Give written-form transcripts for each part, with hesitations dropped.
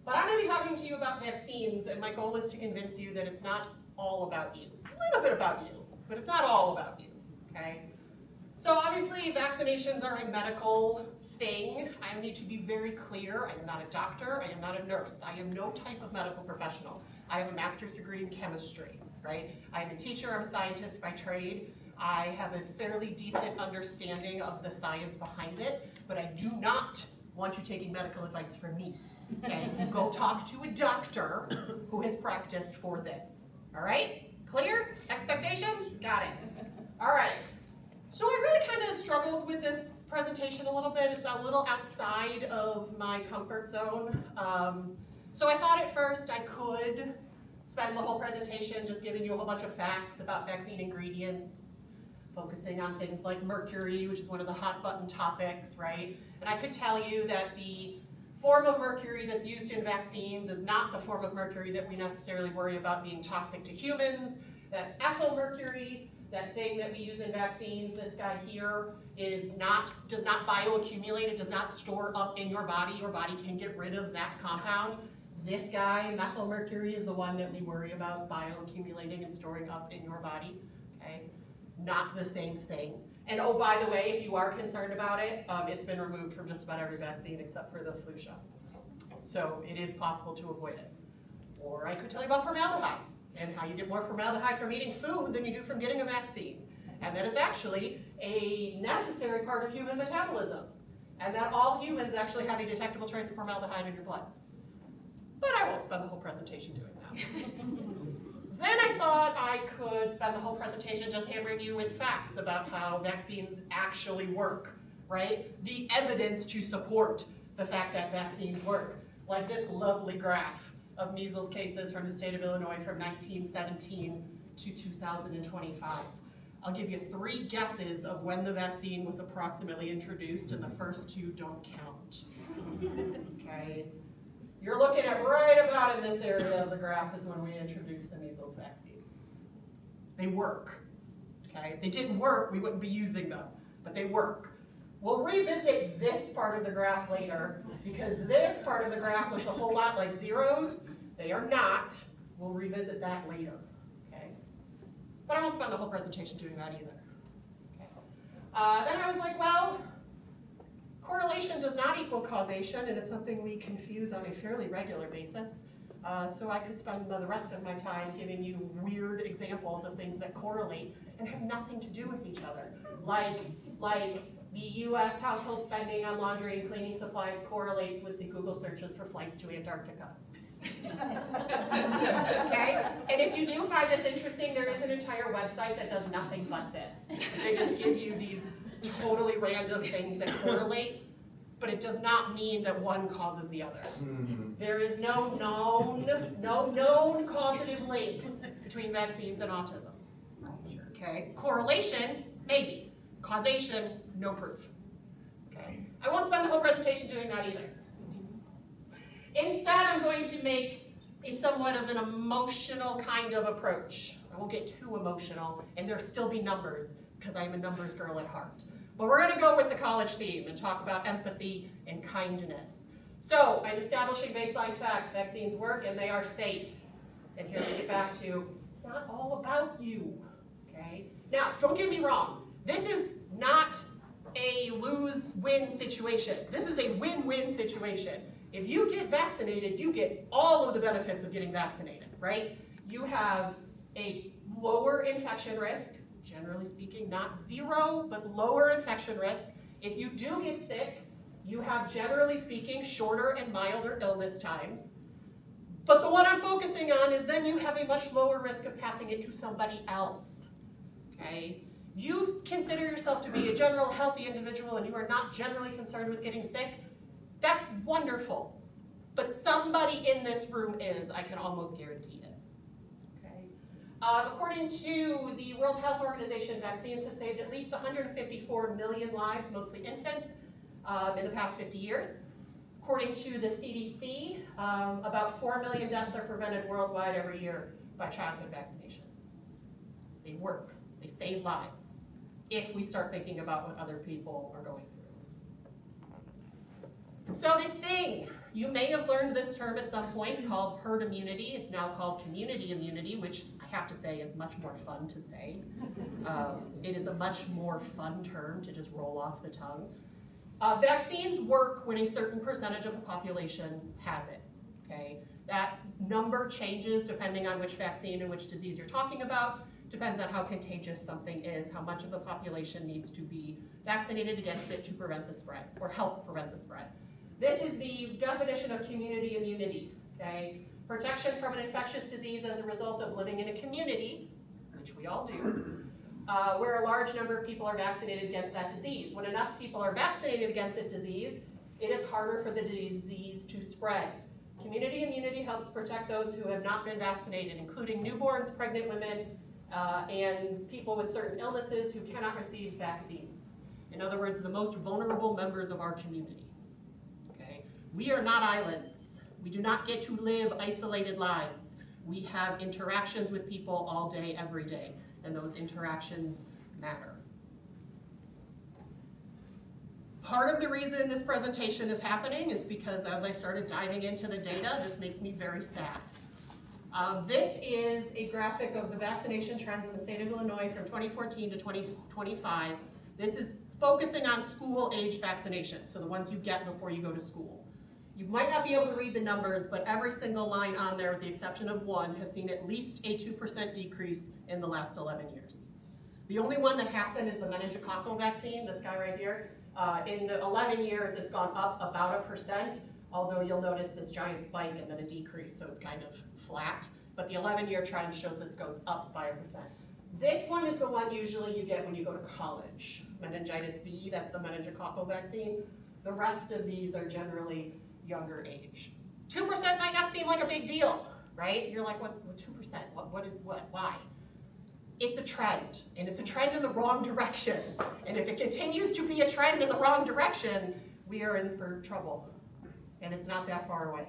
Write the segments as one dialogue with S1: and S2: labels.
S1: But I'm going to be talking to you about vaccines, and my goal is to convince you that it's not all about you. It's a little bit about you, but it's not all about you, okay? So obviously, vaccinations are a medical thing. I need to be very clear. I am not a doctor. I am not a nurse. I am no type of medical professional. I have a master's degree in chemistry, right? I am a teacher. I'm a scientist by trade. I have a fairly decent understanding of the science behind it, but I do not want you taking medical advice from me, okay? Go talk to a doctor who has practiced for this, all right? Clear? Expectations? Got it. All right. So I really kind of struggled with this presentation a little bit. It's a little outside of my comfort zone. So I thought at first I could spend the whole presentation just giving you a whole bunch of facts about vaccine ingredients, focusing on things like mercury, which is one of the hot button topics, right? And I could tell you that the form of mercury that's used in vaccines is not the form of mercury that we necessarily worry about being toxic to humans. That ethyl mercury, that thing that we use in vaccines, this guy here, does not bioaccumulate, it does not store up in your body. Your body can get rid of that compound. This guy, methyl mercury, is the one that we worry about bioaccumulating and storing up in your body, okay? Not the same thing. And oh, by the way, if you are concerned about it, it's been removed from just about every vaccine except for the flu shot. So it is possible to avoid it. Or I could tell you about formaldehyde and how you get more formaldehyde from eating food than you do from getting a vaccine. And that it's actually a necessary part of human metabolism. And that all humans actually have a detectable trace of formaldehyde in your blood. But I won't spend the whole presentation doing that. Then I thought I could spend the whole presentation just hammering you with facts about how vaccines actually work, right? The evidence to support the fact that vaccines work. Like this lovely graph of measles cases from the state of Illinois from 1917 to 2025. I'll give you 3 guesses of when the vaccine was approximately introduced, and the first 2 don't count. Okay? You're looking at right about in this area of the graph is when we introduced the measles vaccine. They work. Okay? If they didn't work, we wouldn't be using them, but they work. We'll revisit this part of the graph later, because this part of the graph looks a whole lot like zeros. They are not. We'll revisit that later. Okay? But I won't spend the whole presentation doing that either. Okay? Then I was like, well, correlation does not equal causation, and it's something we confuse on a fairly regular basis. So I could spend the rest of my time giving you weird examples of things that correlate and have nothing to do with each other. Like the US household spending on laundry and cleaning supplies correlates with the Google searches for flights to Antarctica. Okay? And if you do find this interesting, there is an entire website that does nothing but this. They just give you these totally random things that correlate, but it does not mean that one causes the other. There is no known causative link between vaccines and autism. Okay? Correlation, maybe. Causation, no proof. Okay? I won't spend the whole presentation doing that either. Instead, I'm going to make a somewhat of an emotional kind of approach. I won't get too emotional, and there'll still be numbers, because I'm a numbers girl at heart. But we're going to go with the college theme and talk about empathy and kindness. So I'm establishing baseline facts. Vaccines work and they are safe. And here we get back to, it's not all about you. Okay? Now, don't get me wrong. This is not a lose-win situation. This is a win-win situation. If you get vaccinated, you get all of the benefits of getting vaccinated, right? You have a lower infection risk, generally speaking, not zero, but lower infection risk. If you do get sick, you have, generally speaking, shorter and milder illness times. But the one I'm focusing on is then you have a much lower risk of passing it to somebody else, okay? You consider yourself to be a general healthy individual and you are not generally concerned with getting sick, that's wonderful. But somebody in this room is, I can almost guarantee it. Okay? According to the World Health Organization, vaccines have saved at least 154 million lives, mostly infants, in the past 50 years. According to the CDC, about 4 million deaths are prevented worldwide every year by childhood vaccinations. They work. They save lives if we start thinking about what other people are going through. So this thing You may have learned this term at some point called herd immunity. It's now called community immunity, which I have to say is much more fun to say. It is a much more fun term to just roll off the tongue. Vaccines work when a certain percentage of the population has it, okay? That number changes depending on which vaccine and which disease you're talking about. Depends on how contagious something is, how much of the population needs to be vaccinated against it to prevent the spread, or help prevent the spread. This is the definition of community immunity, okay? Protection from an infectious disease as a result of living in a community, which we all do, where a large number of people are vaccinated against that disease. When enough people are vaccinated against a disease, it is harder for the disease to spread. Community immunity helps protect those who have not been vaccinated, including newborns, pregnant women, and people with certain illnesses who cannot receive vaccines. In other words, the most vulnerable members of our community. Okay? We are not islands. We do not get to live isolated lives. We have interactions with people all day, every day, and those interactions matter. Part of the reason this presentation is happening is because as I started diving into the data, this makes me very sad. This is a graphic of the vaccination trends in the state of Illinois from 2014 to 2025. This is focusing on school-age vaccinations, so the ones you get before you go to school. You might not be able to read the numbers, but every single line on there, with the exception of one, has seen at least a 2% decrease in the last 11 years. The only one that hasn't is the meningococcal vaccine, this guy right here. In the 11 years, it's gone up about 1%, although you'll notice this giant spike and then a decrease, so it's kind of flat. But the 11-year trend shows it goes up by 1%. This one is the one usually you get when you go to college. Meningitis B, that's the meningococcal vaccine. The rest of these are generally younger age. 2% might not seem like a big deal, right? You're like, what 2%? What is what? Why? It's a trend, and it's a trend in the wrong direction. And if it continues to be a trend in the wrong direction, we are in for trouble. And it's not that far away.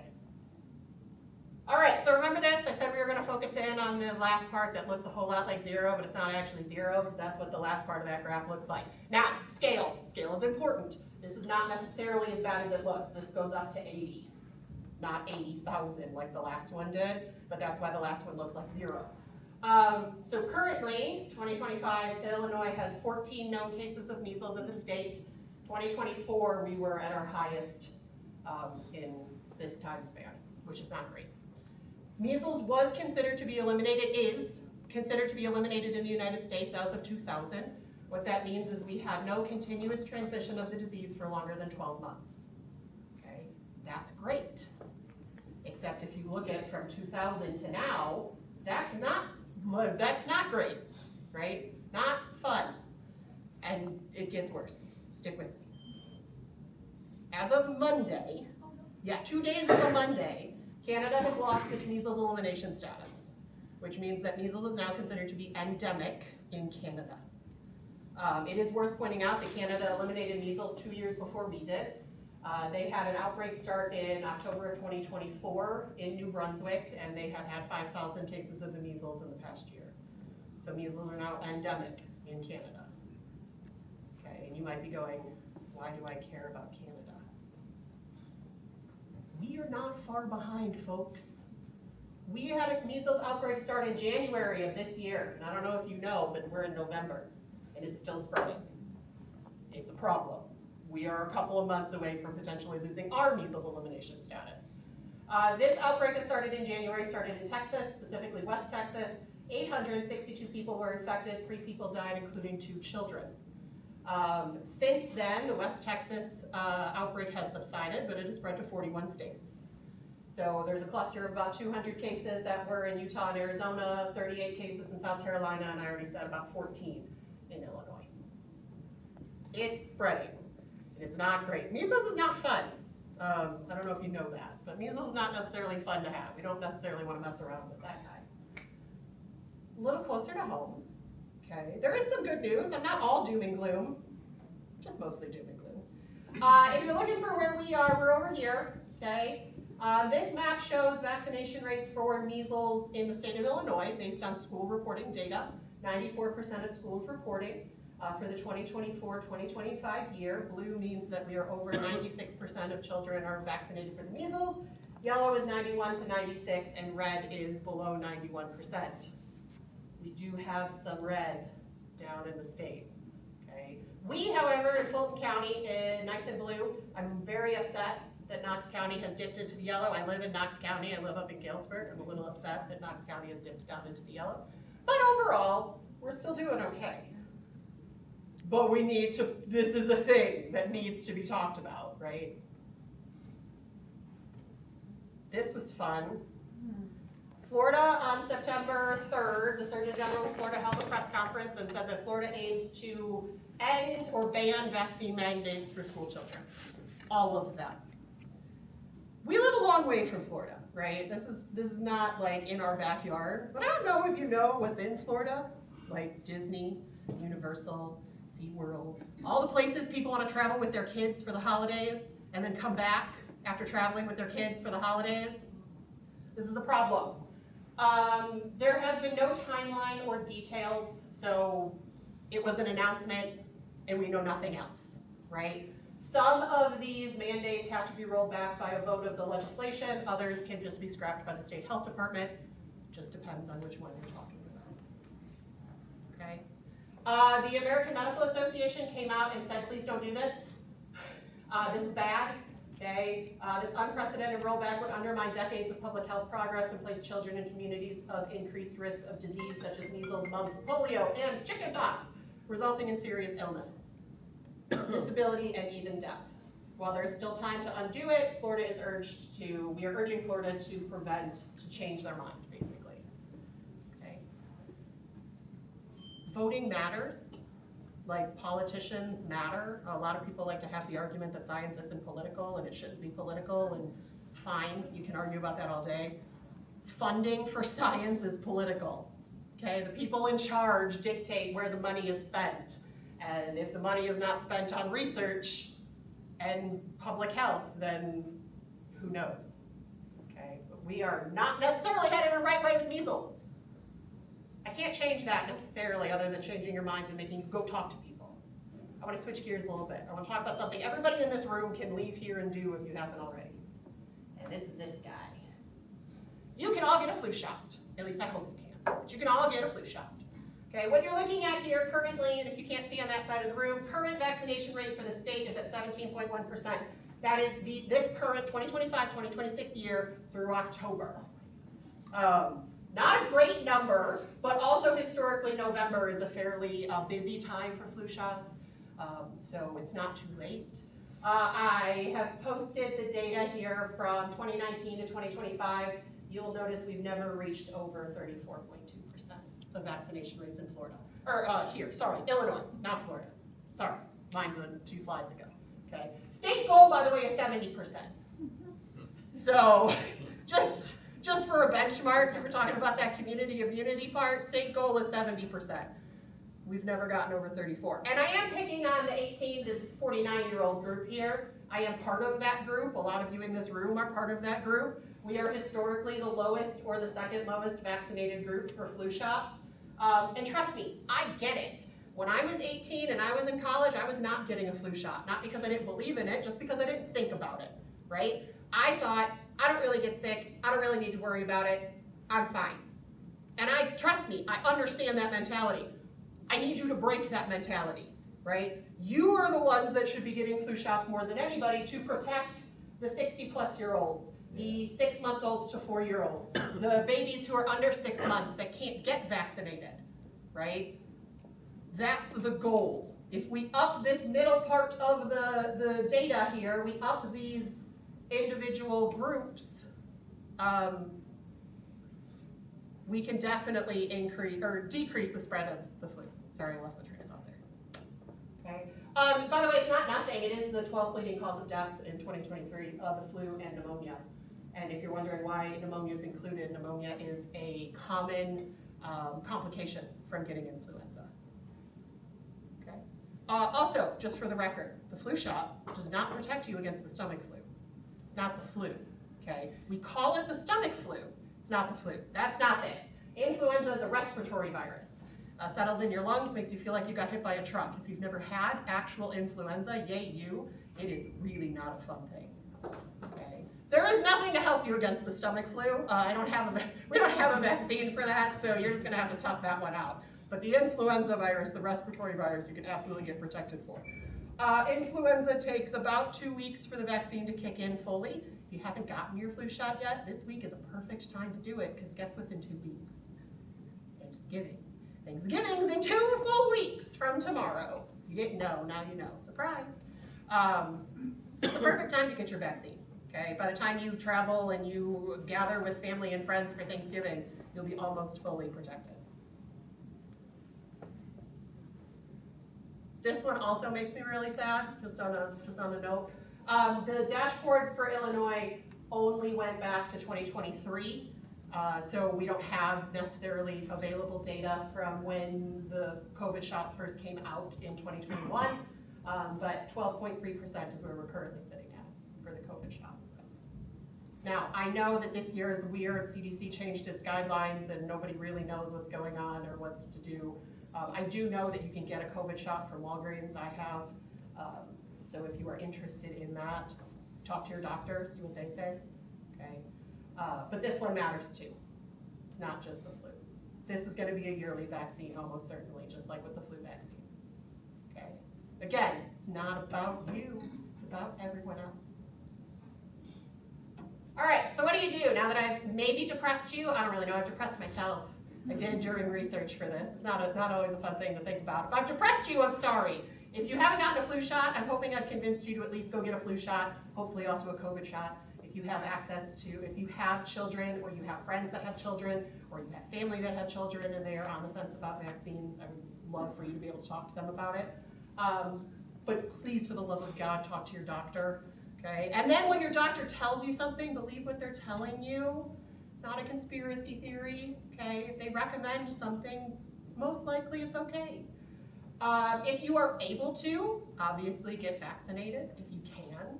S1: All right, so remember this, I said we were gonna focus in on the last part that looks a whole lot like 0, but it's not actually 0, because that's what the last part of that graph looks like. Now, scale. Scale is important. This is not necessarily as bad as it looks. This goes up to 80, not 80,000 like the last one did, but that's why the last one looked like 0. So currently, 2025, Illinois has 14 known cases of measles in the state. 2024, we were at our highest in this time span, which is not great. Measles was considered to be eliminated, is considered to be eliminated in the United States as of 2000. What that means is we have no continuous transmission of the disease for longer than 12 months. Okay, that's great. Except if you look at from 2000 to now, that's not great, right? Not fun. And it gets worse. Stick with me. As of Monday, 2 days ago Monday, Canada has lost its measles elimination status, which means that measles is now considered to be endemic in Canada. It is worth pointing out that Canada eliminated measles 2 years before we did. They had an outbreak start in October of 2024 in New Brunswick, and they have had 5,000 cases of the measles in the past year. So measles are now endemic in Canada. Okay, and you might be going, why do I care about Canada? We are not far behind, folks. We had a measles outbreak start in January of this year, and I don't know if you know, but we're in November, and it's still spreading. It's a problem. We are a couple of months away from potentially losing our measles elimination status. This outbreak that started in January started in Texas, specifically West Texas. 862 people were infected, 3 people died, including 2 children. Since then, the West Texas outbreak has subsided, but it has spread to 41 states. So there's a cluster of about 200 cases that were in Utah and Arizona, 38 cases in South Carolina, and I already said about 14 in Illinois. It's spreading. It's not great. Measles is not fun. I don't know if you know that, but measles is not necessarily fun to have. We don't necessarily want to mess around with that guy. A little closer to home, okay? There is some good news. I'm not all doom and gloom, just mostly doom and gloom. If you're looking for where we are, we're over here, okay? This map shows vaccination rates for measles in the state of Illinois based on school reporting data. 94% of schools reporting. for the 2024-2025 year. Blue means that we are over 96% of children are vaccinated for the measles. Yellow is 91 to 96, and red is below 91%. We do have some red down in the state, okay? We, however, in Fulton County, nice and blue. I'm very upset that Knox County has dipped into the yellow. I live in Knox County. I live up in Galesburg. I'm a little upset that Knox County has dipped down into the yellow. But overall, we're still doing okay. But we need to, this is a thing that needs to be talked about, right? This was fun. Florida on September 3rd, the Surgeon General of Florida held a press conference and said that Florida aims to end or ban vaccine mandates for school children. All of them. We live a long way from Florida, right? This is not like in our backyard, but I don't know if you know what's in Florida, like Disney, Universal, SeaWorld, all the places people want to travel with their kids for the holidays and then come back after traveling with their kids for the holidays. This is a problem. There has been no timeline or details, so it was an announcement and we know nothing else, right? Some of these mandates have to be rolled back by a vote of the legislation. Others can just be scrapped by the state health department. Just depends on which one we're talking about, okay? The American Medical Association came out and said, please don't do this. This is bad. Okay, this unprecedented rollback would undermine decades of public health progress and place children in communities of increased risk of disease such as measles, mumps, polio, and chickenpox, resulting in serious illness, disability, and even death. While there is still time to undo it, we are urging Florida to change their mind, basically. Okay. Voting matters. Like, politicians matter. A lot of people like to have the argument that science isn't political and it shouldn't be political, and fine, you can argue about that all day. Funding for science is political, okay? The people in charge dictate where the money is spent. And if the money is not spent on research and public health, then who knows, okay? But we are not necessarily headed in the right way with measles. I can't change that necessarily other than changing your minds and making you go talk to people. I want to switch gears a little bit. I want to talk about something everybody in this room can leave here and do if you haven't already. And it's this guy. You can all get a flu shot. At least I hope you can. But you can all get a flu shot. Okay, what you're looking at here currently, and if you can't see on that side of the room, current vaccination rate for the state is at 17.1%. That is this current 2025-2026 year through October. Not a great number, but also historically November is a fairly busy time for flu shots, so it's not too late. I have posted the data here from 2019 to 2025. You'll notice we've never reached over 34.2% of vaccination rates in Florida. Or Illinois, not Florida. Sorry, mine's 2 slides ago. Okay. State goal, by the way, is 70%. So just for a benchmark, if we're talking about that community immunity part, state goal is 70%. We've never gotten over 34. And I am picking on the 18 to 49-year-old group here. I am part of that group. A lot of you in this room are part of that group. We are historically the lowest or the second lowest vaccinated group for flu shots. And trust me, I get it. When I was 18 and I was in college, I was not getting a flu shot. Not because I didn't believe in it, just because I didn't think about it, right? I thought, I don't really get sick. I don't really need to worry about it. I'm fine. And trust me, I understand that mentality. I need you to break that mentality, right? You are the ones that should be getting flu shots more than anybody to protect the 60-plus-year-olds, the 6-month-olds to 4-year-olds, the babies who are under 6 months that can't get vaccinated, right? That's the goal. If we up this middle part of the data here, we up these individual groups, we can definitely increase or decrease the spread of the flu. Sorry, I lost my train of thought there. Okay. By the way, it's not nothing. It is the 12th leading cause of death in 2023 of the flu and pneumonia. And if you're wondering why pneumonia is included, pneumonia is a common complication from getting influenza. Okay. Also, just for the record, the flu shot does not protect you against the stomach flu. It's not the flu. Okay. We call it the stomach flu. It's not the flu. That's not this. Influenza is a respiratory virus. Settles in your lungs, makes you feel like you got hit by a truck. If you've never had actual influenza, yay you, it is really not a fun thing. Okay. There is nothing to help you against the stomach flu. We don't have a vaccine for that, so you're just gonna have to tough that one out. But the influenza virus, the respiratory virus, you can absolutely get protected for. Influenza takes about 2 weeks for the vaccine to kick in fully. If you haven't gotten your flu shot yet, this week is a perfect time to do it, because guess what's in 2 weeks? Thanksgiving. Thanksgiving's in 2 full weeks from tomorrow. You didn't know, now you know. Surprise. It's a perfect time to get your vaccine. Okay, by the time you travel and you gather with family and friends for Thanksgiving, you'll be almost fully protected. This one also makes me really sad, just on a note. The dashboard for Illinois only went back to 2023, so we don't have necessarily available data from when the COVID shots first came out in 2021, but 12.3% is where we're currently sitting at for the COVID shot. Now, I know that this year is weird. CDC changed its guidelines and nobody really knows what's going on or what's to do. I do know that you can get a COVID shot from Walgreens. I have. So if you are interested in that, talk to your doctor, see what they say. Okay. But this one matters too. It's not just the flu. This is going to be a yearly vaccine, almost certainly, just like with the flu vaccine. Okay. Again, it's not about you. It's about everyone else. All right, so what do you do now that I've maybe depressed you? I don't really know, I've depressed myself. I did during research for this. It's not always a fun thing to think about. If I've depressed you, I'm sorry. If you haven't gotten a flu shot, I'm hoping I've convinced you to at least go get a flu shot, hopefully also a COVID shot. If you have access to, if you have children, or you have friends that have children, or you have family that have children and they are on the fence about vaccines, I would love for you to be able to talk to them about it. But please, for the love of God, talk to your doctor. Okay, and then when your doctor tells you something, believe what they're telling you. It's not a conspiracy theory, okay? If they recommend something, most likely it's okay. If you are able to, obviously get vaccinated if you can.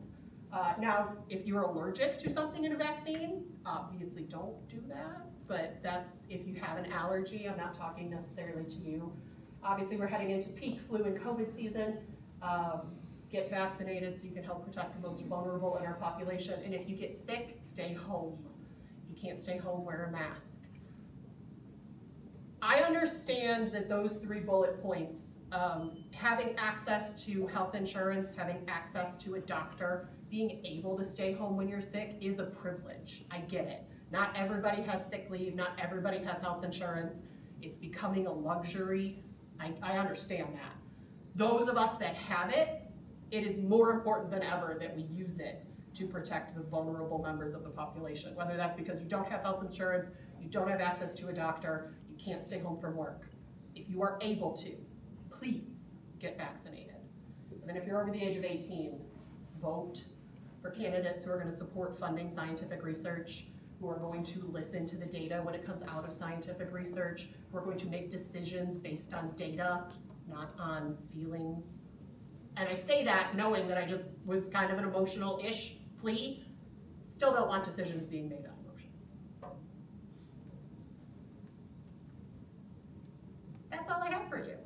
S1: Now, if you're allergic to something in a vaccine, obviously don't do that, but that's if you have an allergy. I'm not talking necessarily to you. Obviously, we're heading into peak flu and COVID season. Get vaccinated so you can help protect the most vulnerable in our population. And if you get sick, stay home. If you can't stay home, wear a mask. I understand that those 3 bullet points, having access to health insurance, having access to a doctor, being able to stay home when you're sick is a privilege. I get it. Not everybody has sick leave, not everybody has health insurance. It's becoming a luxury. I understand that. Those of us that have it, it is more important than ever that we use it to protect the vulnerable members of the population, whether that's because you don't have health insurance, you don't have access to a doctor, you can't stay home from work. If you are able to, please get vaccinated. And then if you're over the age of 18, vote for candidates who are going to support funding scientific research, who are going to listen to the data when it comes out of scientific research, who are going to make decisions based on data, not on feelings. And I say that knowing that I just was kind of an emotional-ish plea. Still don't want decisions being made on emotions. That's all I have for you.